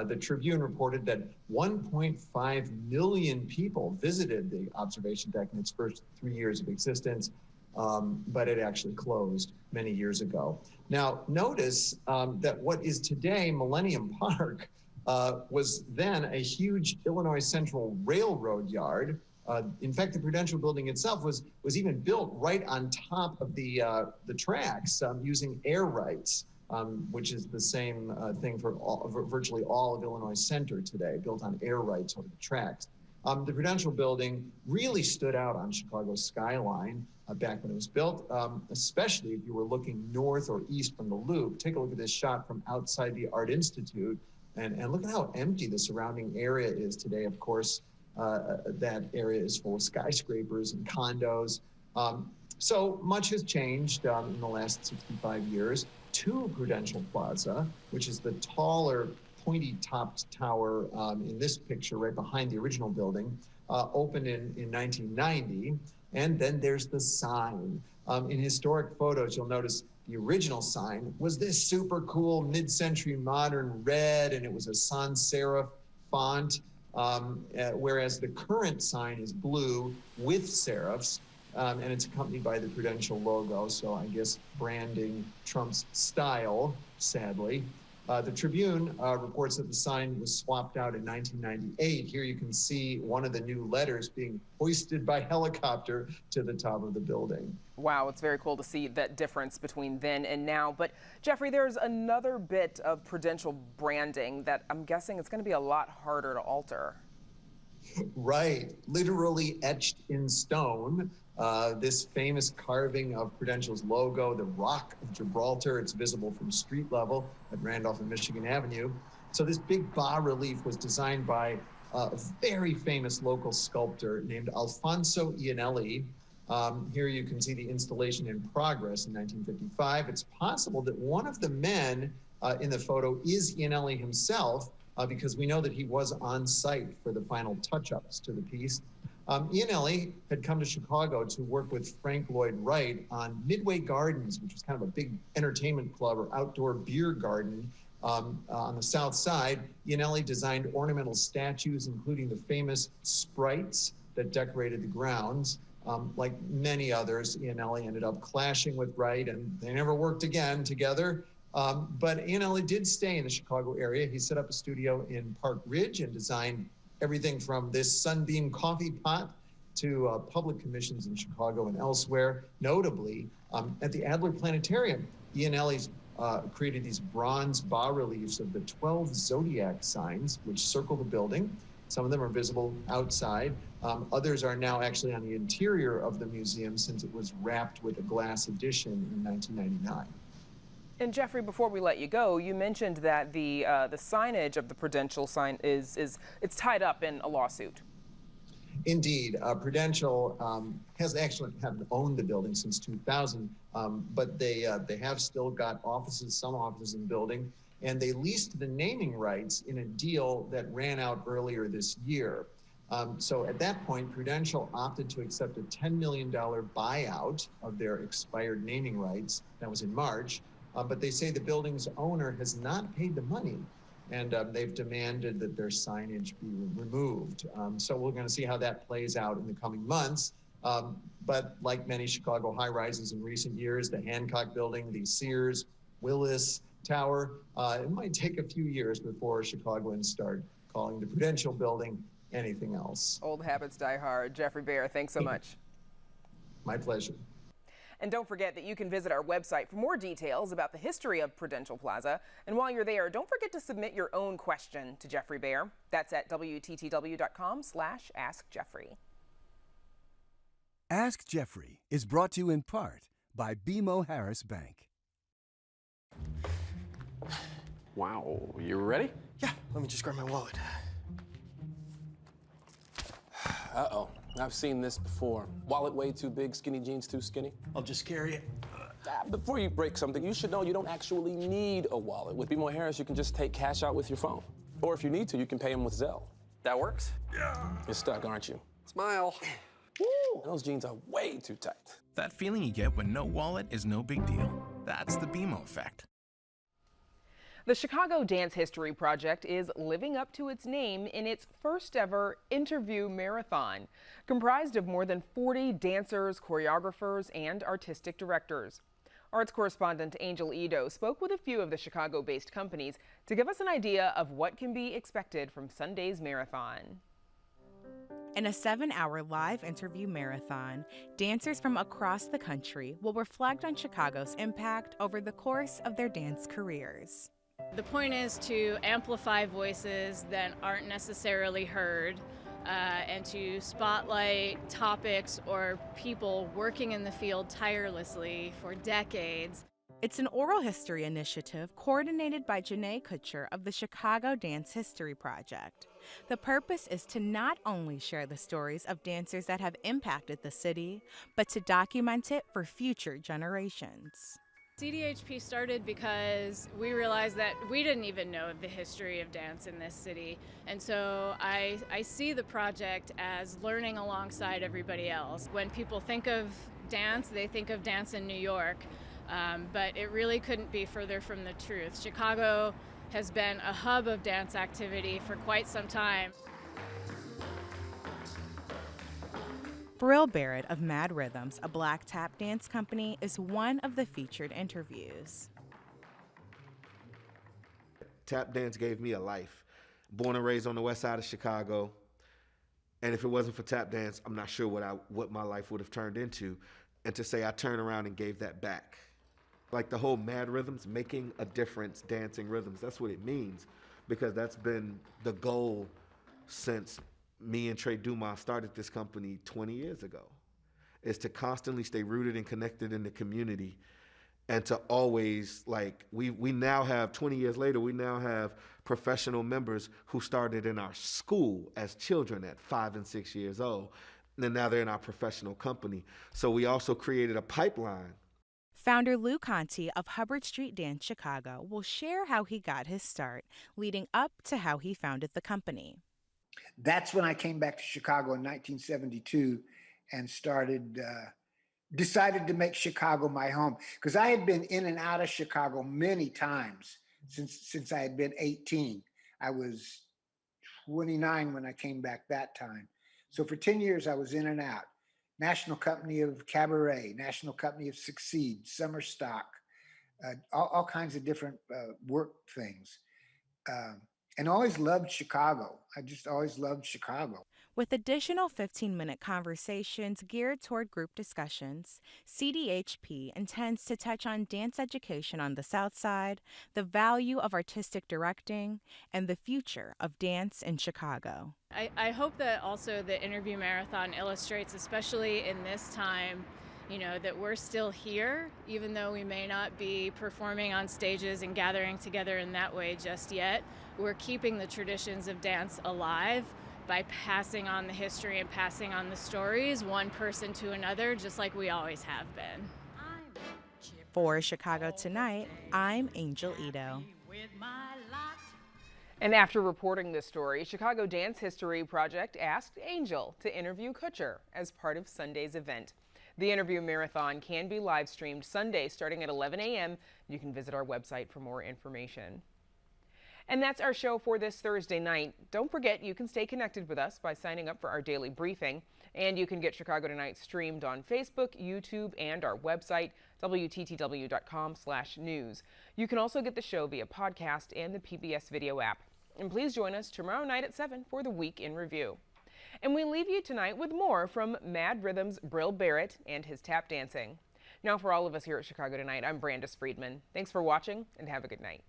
The Tribune reported that 1.5 million people visited the observation deck in its first 3 years of existence. But it actually closed many years ago. Now, notice that what is today Millennium Park was then a huge Illinois Central Railroad yard. In fact, the Prudential building itself was even built right on top of the tracks using air rights, which is the same thing for virtually all of Illinois Center today, built on air rights over the tracks. The Prudential building really stood out on Chicago's skyline back when it was built, especially if you were looking north or east from the Loop. Take a look at this shot from outside the Art Institute, and look at how empty the surrounding area is today. Of course, that area is full of skyscrapers and condos. So much has changed in the last 65 years. To Prudential Plaza, which is the taller, pointy-topped tower in this picture right behind the original building, opened in 1990. And then there's the sign. In historic photos, you'll notice the original sign was this super cool mid-century modern red, and it was a sans serif font, whereas the current sign is blue with serifs, and it's accompanied by the Prudential logo. So I guess branding trumps style, sadly. The Tribune reports that the sign was swapped out in 1998. Here you can see one of the new letters being hoisted by helicopter to the top of the building. Wow, it's very cool to see that difference between then and now. But Jeffrey, there's another bit of Prudential branding that I'm guessing it's going to be a lot harder to alter. Right, literally etched in stone. This famous carving of Prudential's logo, the Rock of Gibraltar. It's visible from street level at Randolph and Michigan Avenue. So this big bas-relief was designed by a very famous local sculptor named Alfonso Iannelli. Here you can see the installation in progress in 1955. It's possible that one of the men in the photo is Iannelli himself, because we know that he was on site for the final touch-ups to the piece. Iannelli had come to Chicago to work with Frank Lloyd Wright on Midway Gardens, which was kind of a big entertainment club or outdoor beer garden on the south side. Iannelli designed ornamental statues, including the famous sprites that decorated the grounds. Like many others, Iannelli ended up clashing with Wright, and they never worked again together. But Iannelli did stay in the Chicago area. He set up a studio in Park Ridge and designed everything from this Sunbeam coffee pot to public commissions in Chicago and elsewhere. Notably, at the Adler Planetarium, Iannelli's created these bronze bas-reliefs of the 12 zodiac signs, which circle the building. Some of them are visible outside. Others are now actually on the interior of the museum since it was wrapped with a glass addition in 1999. And Jeffrey, before we let you go, you mentioned that the signage of the Prudential sign it's tied up in a lawsuit. Indeed, Prudential haven't owned the building since 2000, but they have still got some offices in the building, and they leased the naming rights in a deal that ran out earlier this year. So at that point, Prudential opted to accept a $10 million buyout of their expired naming rights. That was in March, but they say the building's owner has not paid the money, and they've demanded that their signage be removed. So we're going to see how that plays out in the coming months. But like many Chicago high-rises in recent years, the Hancock Building, the Sears, Willis Tower, it might take a few years before Chicagoans start calling the Prudential Building anything else. Old habits die hard. Jeffrey Bear, thanks so much. My pleasure. And don't forget that you can visit our website for more details about the history of Prudential Plaza. And while you're there, don't forget to submit your own question to Jeffrey Bear. That's at WTTW.com/AskJeffrey. Ask Jeffrey is brought to you in part by BMO Harris Bank. Wow, you ready? Yeah, let me just grab my wallet. Uh-oh, I've seen this before. Wallet way too big, skinny jeans too skinny. I'll just carry it. Before you break something, you should know you don't actually need a wallet. With BMO Harris, you can just take cash out with your phone. Or if you need to, you can pay them with Zelle. That works? Yeah. You're stuck, aren't you? Smile. Woo! Those jeans are way too tight. That feeling you get when no wallet is no big deal. That's the BMO effect. The Chicago Dance History Project is living up to its name in its first ever interview marathon, comprised of more than 40 dancers, choreographers, and artistic directors. Arts correspondent Angel Edo spoke with a few of the Chicago-based companies to give us an idea of what can be expected from Sunday's marathon. In a 7-hour live interview marathon, dancers from across the country will reflect on Chicago's impact over the course of their dance careers. The point is to amplify voices that aren't necessarily heard and to spotlight topics or people working in the field tirelessly for decades. It's an oral history initiative coordinated by Janae Kutcher of the Chicago Dance History Project. The purpose is to not only share the stories of dancers that have impacted the city, but to document it for future generations. CDHP started because we realized that we didn't even know the history of dance in this city. And so I see the project as learning alongside everybody else. When people think of dance, they think of dance in New York, but it really couldn't be further from the truth. Chicago has been a hub of dance activity for quite some time. Brill Barrett of Mad Rhythms, a black tap dance company, is one of the featured interviews. Tap dance gave me a life. Born and raised on the west side of Chicago, and if it wasn't for tap dance, I'm not sure what my life would have turned into. And to say I turned around and gave that back. Like the whole Mad Rhythms, making a difference, dancing rhythms, that's what it means, because that's been the goal since me and Trey Dumas started this company 20 years ago, is to constantly stay rooted and connected in the community, and to always, like, we now have, 20 years later, we now have professional members who started in our school as children at 5 and 6 years old, and now they're in our professional company. So we also created a pipeline. Founder Lou Conti of Hubbard Street Dance Chicago will share how he got his start, leading up to how he founded the company. That's when I came back to Chicago in 1972 and decided to make Chicago my home. Because I had been in and out of Chicago many times since I had been 18. I was 29 when I came back that time. So for 10 years, I was in and out. National Company of Cabaret, National Company of Succeed, Summer Stock, all kinds of different work things. And always loved Chicago. I just always loved Chicago. With additional 15-minute conversations geared toward group discussions, CDHP intends to touch on dance education on the South Side, the value of artistic directing, and the future of dance in Chicago. I hope that also the interview marathon illustrates, especially in this time, you know, that we're still here, even though we may not be performing on stages and gathering together in that way just yet. We're keeping the traditions of dance alive by passing on the history and passing on the stories, one person to another, just like we always have been. For Chicago Tonight, I'm Angel Ito. And after reporting this story, Chicago Dance History Project asked Angel to interview Kutcher as part of Sunday's event. The interview marathon can be live streamed Sunday starting at 11 a.m. You can visit our website for more information. And that's our show for this Thursday night. Don't forget, you can stay connected with us by signing up for our daily briefing. And you can get Chicago Tonight streamed on Facebook, YouTube, and our website, WTTW.com/news. You can also get the show via podcast and the PBS video app. And please join us tomorrow night at 7 for the Week in Review. And we leave you tonight with more from Mad Rhythm's Brill Barrett and his tap dancing. Now for all of us here at Chicago Tonight, I'm Brandis Friedman. Thanks for watching and have a good night.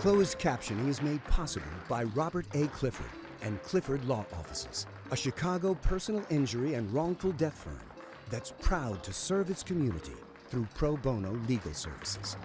Closed captioning is made possible by Robert A. Clifford and Clifford Law Offices, a Chicago personal injury and wrongful death firm that's proud to serve its community through pro bono legal services.